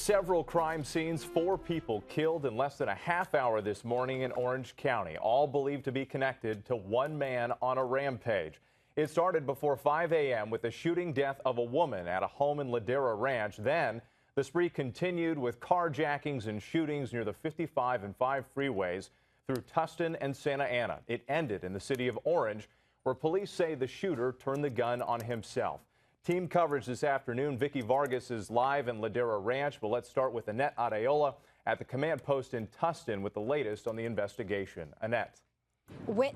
Several crime scenes, 4 people killed in less than a half hour this morning in Orange County, all believed to be connected to one man on a rampage. It started before 5 a.m. with the shooting death of a woman at a home in Ladera Ranch. Then the spree continued with carjackings and shootings near the 55 and 5 freeways through Tustin and Santa Ana. It ended in the city of Orange, where police say the shooter turned the gun on himself. Team coverage this afternoon. Vicki Vargas is live in Ladera Ranch, but let's start with Annette Areola at the command post in Tustin with the latest on the investigation. Annette.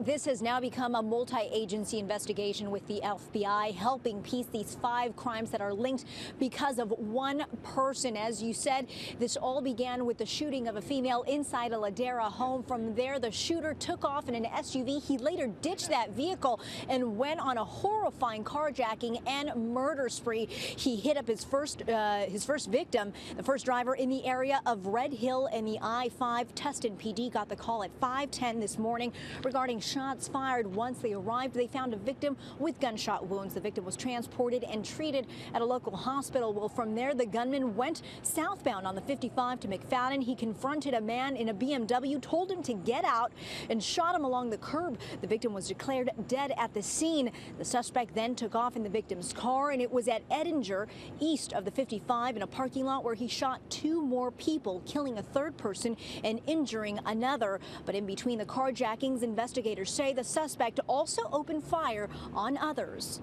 This has now become a multi-agency investigation with the FBI helping piece these 5 crimes that are linked because of one person. As you said, this all began with the shooting of a female inside a Ladera home. From there, the shooter took off in an SUV. He later ditched that vehicle and went on a horrifying carjacking and murder spree. He hit up his first victim, the first driver in the area of Red Hill and the I-5. Tustin PD got the call at 5:10 this morning regarding shots fired. Once they arrived, they found a victim with gunshot wounds. The victim was transported and treated at a local hospital. Well, from there, the gunman went southbound on the 55 to McFadden. He confronted a man in a BMW, told him to get out, and shot him along the curb. The victim was declared dead at the scene. The suspect then took off in the victim's car, and it was at Edinger, east of the 55, in a parking lot where he shot 2 more people, killing a 3rd person and injuring another. But in between the carjackings, investigators say the suspect also opened fire on others.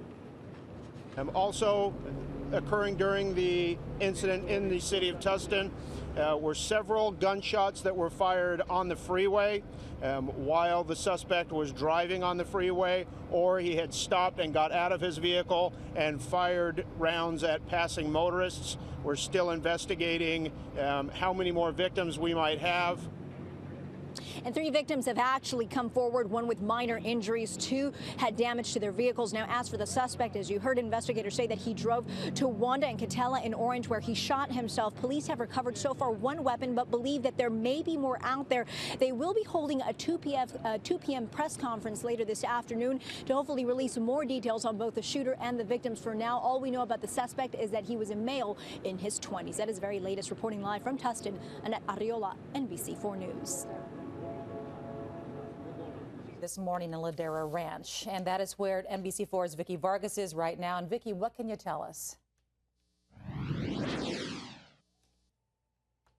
Also occurring during the incident in the city of Tustin were several gunshots that were fired on the freeway while the suspect was driving on the freeway, or he had stopped and got out of his vehicle and fired rounds at passing motorists. We're still investigating how many more victims we might have. And 3 victims have actually come forward, one with minor injuries. 2 had damage to their vehicles. Now, as for the suspect, as you heard investigators say that he drove to Wanda and Catella in Orange, where he shot himself. Police have recovered so far 1 weapon, but believe that there may be more out there. They will be holding a 2 p.m. press conference later this afternoon to hopefully release more details on both the shooter and the victims. For now, all we know about the suspect is that he was a male in his 20s. That is the very latest. Reporting live from Tustin, Annette Areola, NBC4 News. This morning in Ladera Ranch, and that is where NBC4's Vicki Vargas is right now. And Vicki, what can you tell us?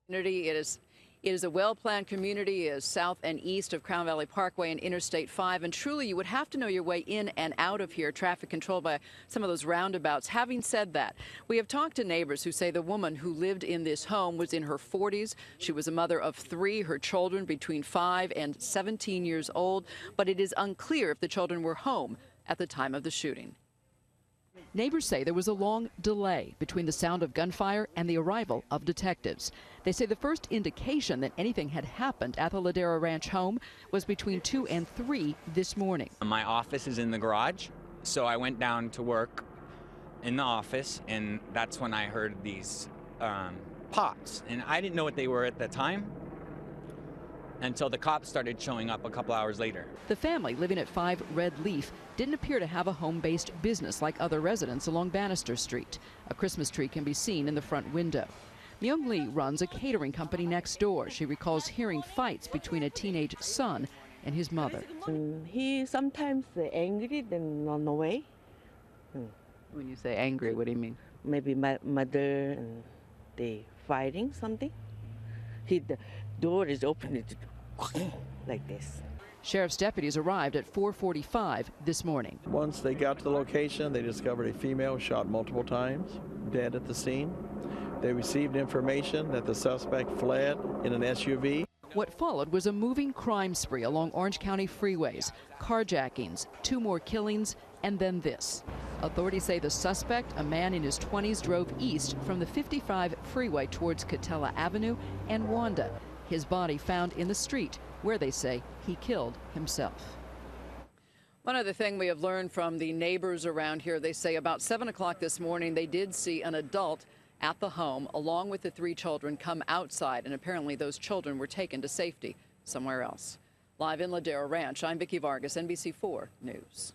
It is a well-planned community. It is south and east of Crown Valley Parkway and Interstate 5. And truly, you would have to know your way in and out of here, traffic controlled by some of those roundabouts. Having said that, we have talked to neighbors who say the woman who lived in this home was in her 40s. She was a mother of 3, her children between 5 and 17 years old. But it is unclear if the children were home at the time of the shooting. Neighbors say there was a long delay between the sound of gunfire and the arrival of detectives. They say the first indication that anything had happened at the Ladera Ranch home was between 2 and 3 this morning. My office is in the garage, so I went down to work in the office, and that's when I heard these pops. And I didn't know what they were at the time until the cops started showing up a couple hours later. The family living at 5 Red Leaf didn't appear to have a home-based business like other residents along Bannister Street. A Christmas tree can be seen in the front window. Myung Lee runs a catering company next door. She recalls hearing fights between a teenage son and his mother. He sometimes angry, then run away. When you say angry, what do you mean? Maybe my mother and they fighting something. The door is open like this. Sheriff's deputies arrived at 4:45 this morning. Once they got to the location, they discovered a female shot multiple times, dead at the scene. They received information that the suspect fled in an SUV. What followed was a moving crime spree along Orange County freeways, carjackings, 2 more killings, and then this. Authorities say the suspect, a man in his 20s, drove east from the 55 freeway towards Catella Avenue and Wanda. His body found in the street where they say he killed himself. One other thing we have learned from the neighbors around here, they say about 7 o'clock this morning they did see an adult at the home along with the 3 children come outside, and apparently those children were taken to safety somewhere else. Live in Ladera Ranch, I'm Vicki Vargas, NBC4 News.